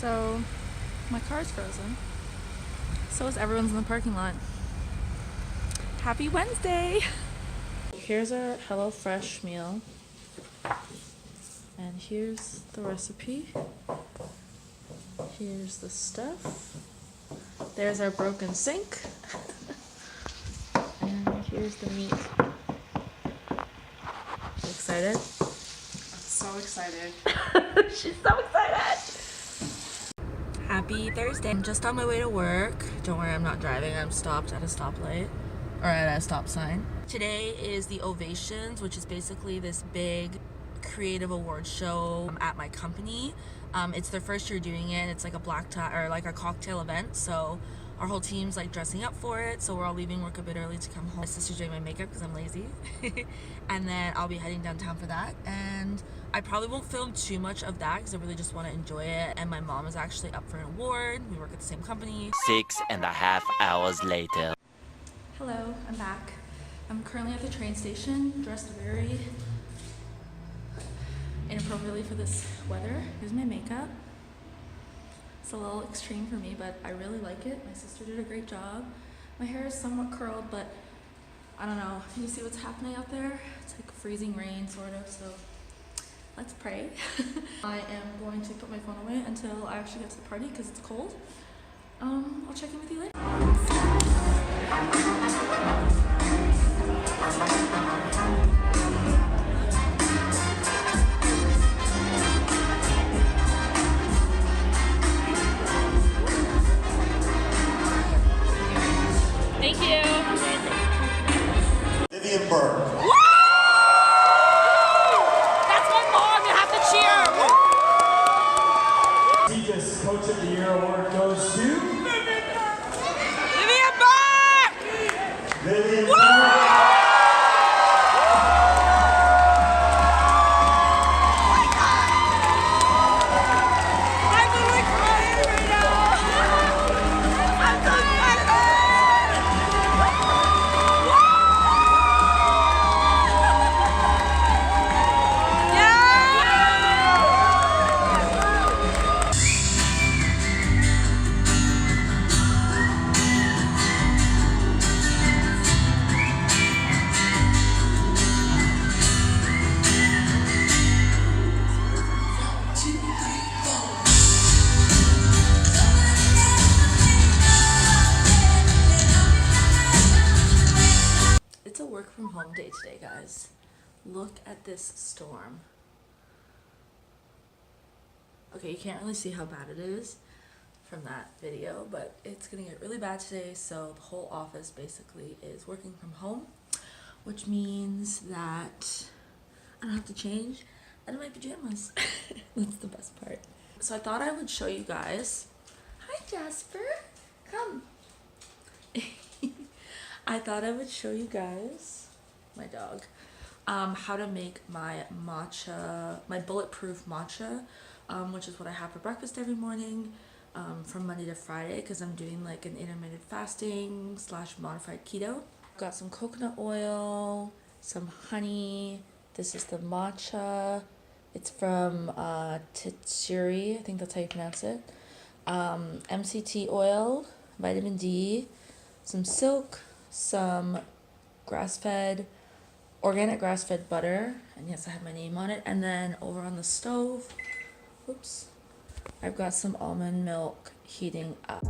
So my car's frozen. So is everyone's in the parking lot. Happy Wednesday! Here's our HelloFresh meal. And here's the recipe. Here's the stuff. There's our broken sink. And here's the meat. You excited? I'm so excited. She's so excited! Happy Thursday. I'm just on my way to work. Don't worry, I'm not driving. I'm stopped at a stoplight. Or at a stop sign. Today is the Ovations, which is basically this big creative award show at my company. It's their first year doing it. It's like a black tie or like a cocktail event. So our whole team's like dressing up for it. So we're all leaving work a bit early to come home. My sister's doing my makeup because I'm lazy. And then I'll be heading downtown for that. And I probably won't film too much of that because I really just want to enjoy it. And my mom is actually up for an award. We work at the same company. 6.5 hours later. Hello, I'm back. I'm currently at the train station, dressed very inappropriately for this weather. Here's my makeup. It's a little extreme for me, but I really like it. My sister did a great job. My hair is somewhat curled, but I don't know. Can you see what's happening out there? It's like freezing rain, sort of, so let's pray. I am going to put my phone away until I actually get to the party because it's cold. I'll check in with you later. Thank you. Vivian Burke. That's my mom. You have to cheer. Prestigious Coach of the Year award goes to Vivian Burke! Vivian Burke. I'm literally crying right now. I'm so excited. It's a work from home day today, guys. Look at this storm. Okay, you can't really see how bad it is from that video, but it's gonna get really bad today, so the whole office basically is working from home, which means that I don't have to change out of my pajamas. That's the best part. So I thought I would show you guys. Hi, Jasper. Come. I thought I would show you guys, my dog, how to make my matcha, my bulletproof matcha, which is what I have for breakfast every morning from Monday to Friday because I'm doing like an intermittent fasting / modified keto. Got some coconut oil, some honey. This is the matcha. It's from Tetsuri, I think that's how you pronounce it. MCT oil, vitamin D, some silk, some organic grass-fed butter, and yes, I have my name on it. And then over on the stove, oops, I've got some almond milk heating up.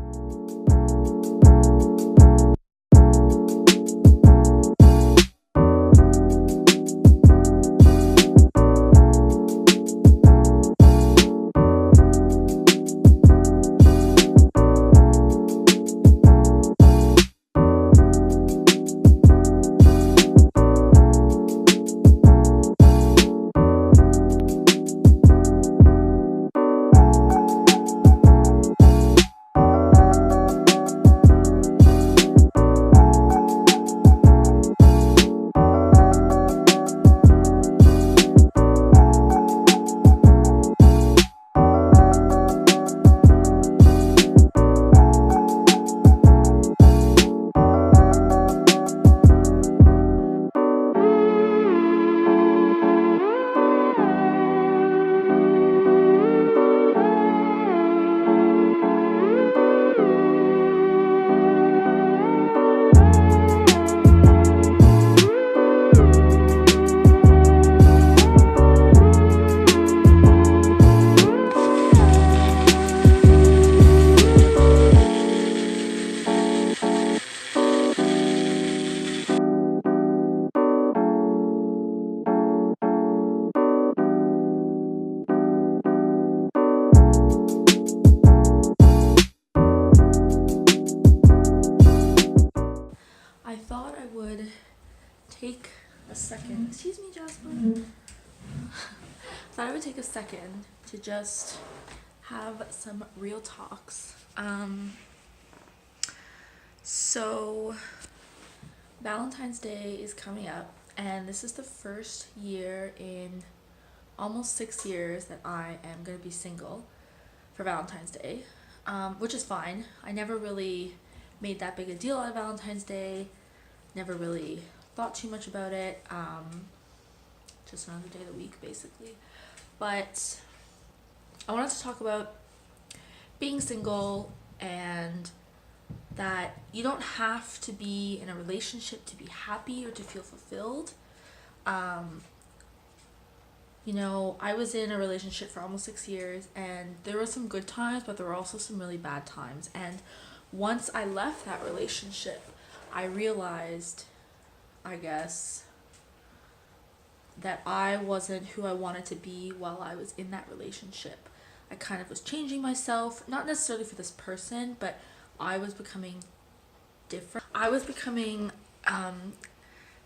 second. Excuse me, Jasmine. Thought I would take a second to just have some real talks. So Valentine's Day is coming up, and this is the first year in almost 6 years that I am going to be single for Valentine's Day, which is fine. I never really made that big a deal on Valentine's Day, never really thought too much about it, just another day of the week basically. But I wanted to talk about being single and that you don't have to be in a relationship to be happy or to feel fulfilled. You know, I was in a relationship for almost 6 years, and there were some good times, but there were also some really bad times. And once I left that relationship, I realized, I guess, that I wasn't who I wanted to be while I was in that relationship. I kind of was changing myself, not necessarily for this person, but I was becoming different. I was becoming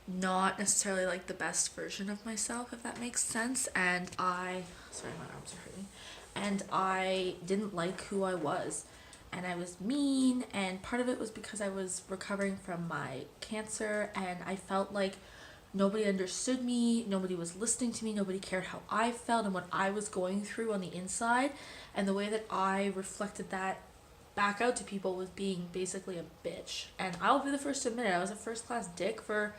not necessarily like the best version of myself, if that makes sense. And sorry, my arms are hurting. And I didn't like who I was. And I was mean, and part of it was because I was recovering from my cancer, and I felt like nobody understood me, nobody was listening to me, nobody cared how I felt and what I was going through on the inside. And the way that I reflected that back out to people was being basically a bitch. And I'll be the first to admit it, I was a first-class dick for,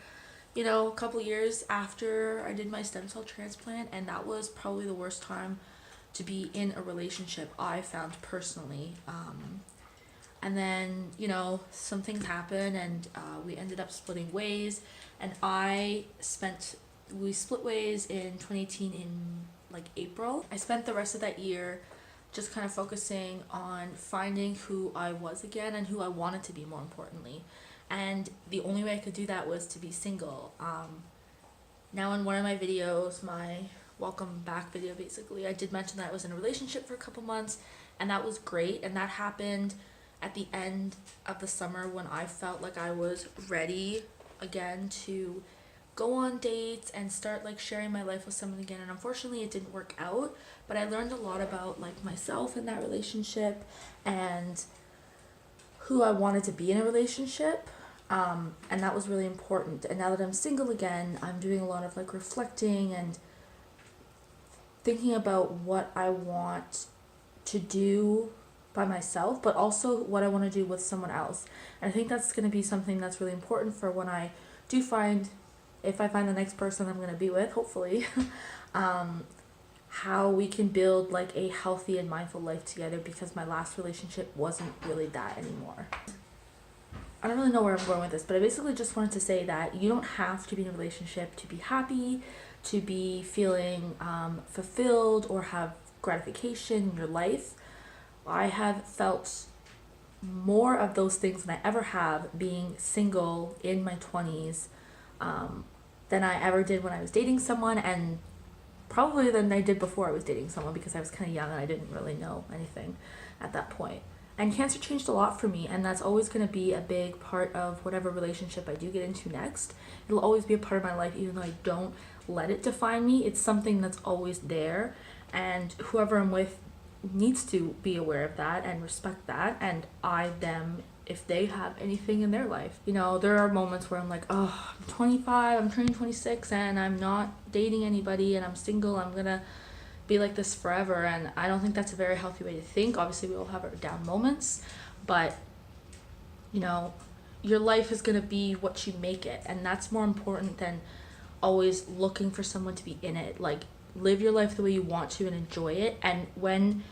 you know, a couple years after I did my stem cell transplant, and that was probably the worst time to be in a relationship, I found personally. And then, you know, some things happened, and we ended up splitting ways, and we split ways in 2018 in like April. I spent the rest of that year just kind of focusing on finding who I was again and who I wanted to be, more importantly. And the only way I could do that was to be single. Now in one of my videos, my welcome back video basically, I did mention that I was in a relationship for a couple months, and that was great. And that happened at the end of the summer when I felt like I was ready again to go on dates and start like sharing my life with someone again. And unfortunately it didn't work out, but I learned a lot about like myself in that relationship and who I wanted to be in a relationship. And that was really important. And now that I'm single again, I'm doing a lot of like reflecting and thinking about what I want to do by myself, but also what I want to do with someone else. And I think that's going to be something that's really important for when I do if I find the next person I'm going to be with, hopefully, how we can build like a healthy and mindful life together, because my last relationship wasn't really that anymore. I don't really know where I'm going with this, but I basically just wanted to say that you don't have to be in a relationship to be happy, to be feeling fulfilled or have gratification in your life. I have felt more of those things than I ever have being single in my 20s than I ever did when I was dating someone, and probably than I did before I was dating someone, because I was kind of young and I didn't really know anything at that point. And cancer changed a lot for me, and that's always going to be a big part of whatever relationship I do get into next. It'll always be a part of my life, even though I don't let it define me. It's something that's always there, and whoever I'm with needs to be aware of that and respect that, and them if they have anything in their life. You know, there are moments where I'm like, oh, I'm 25, I'm turning 26, and I'm not dating anybody, and I'm single, I'm gonna be like this forever. And I don't think that's a very healthy way to think. Obviously we all have our down moments, but you know, your life is gonna be what you make it, and that's more important than always looking for someone to be in it. Like, live your life the way you want to and enjoy it, and when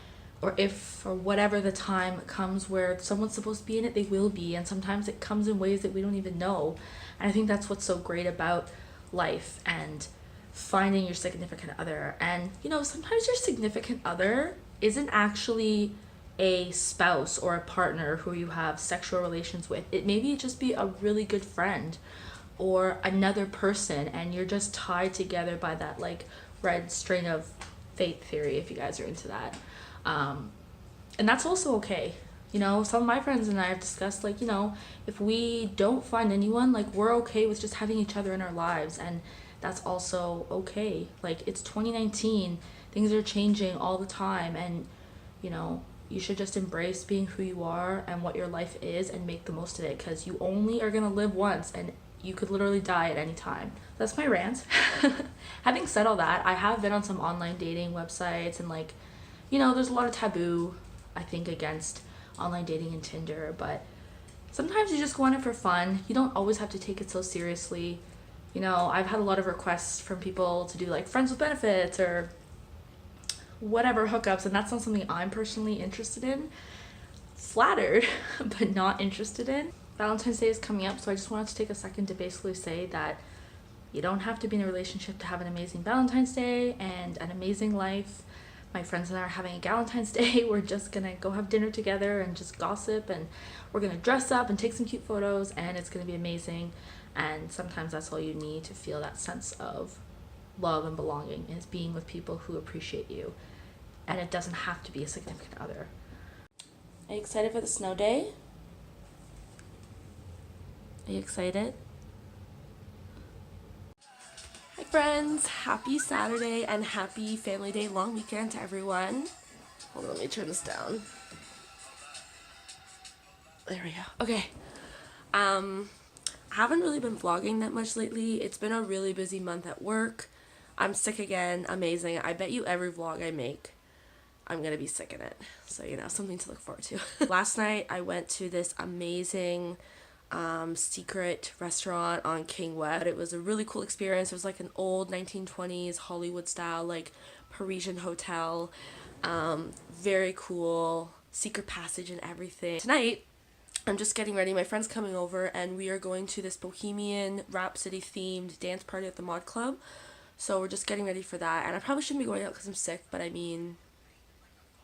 or if or whatever the time comes where someone's supposed to be in it, they will be. And sometimes it comes in ways that we don't even know. And I think that's what's so great about life and finding your significant other. And you know, sometimes your significant other isn't actually a spouse or a partner who you have sexual relations with. It maybe just be a really good friend or another person, and you're just tied together by that like red string of fate theory, if you guys are into that. And that's also okay. You know, some of my friends and I have discussed, like, you know, if we don't find anyone, like, we're okay with just having each other in our lives and that's also okay. Like, it's 2019, things are changing all the time, and you know, you should just embrace being who you are and what your life is and make the most of it, because you only are gonna live once and you could literally die at any time. That's my rant. Having said all that, I have been on some online dating websites, and like, you know, there's a lot of taboo, I think, against online dating and Tinder, but sometimes you just go on it for fun. You don't always have to take it so seriously. You know, I've had a lot of requests from people to do like friends with benefits or whatever hookups, and that's not something I'm personally interested in. Flattered, but not interested in. Valentine's Day is coming up, so I just wanted to take a second to basically say that you don't have to be in a relationship to have an amazing Valentine's Day and an amazing life. My friends and I are having a Galentine's Day. We're just gonna go have dinner together and just gossip, and we're gonna dress up and take some cute photos, and it's gonna be amazing. And sometimes that's all you need to feel that sense of love and belonging, is being with people who appreciate you. And it doesn't have to be a significant other. Are you excited for the snow day? Are you excited? Hi friends, happy Saturday and happy Family Day long weekend to everyone. Hold on, let me turn this down. There we go. Okay. I haven't really been vlogging that much lately. It's been a really busy month at work. I'm sick again. Amazing. I bet you every vlog I make, I'm gonna be sick in it. So, you know, something to look forward to. Last night I went to this amazing secret restaurant on King Wed. It was a really cool experience. It was like an old 1920s Hollywood style, like Parisian hotel. Very cool, secret passage and everything. Tonight I'm just getting ready. My friend's coming over and we are going to this Bohemian Rhapsody themed dance party at the Mod Club. So we're just getting ready for that, and I probably shouldn't be going out because I'm sick, but I mean,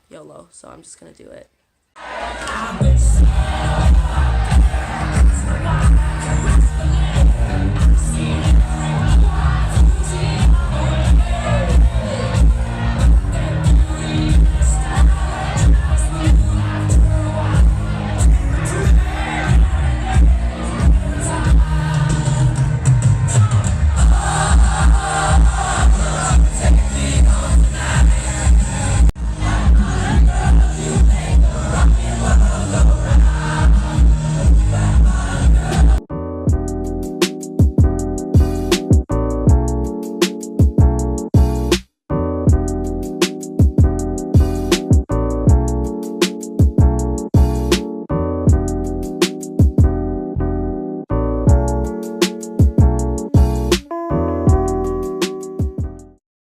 YOLO, so I'm just gonna do it.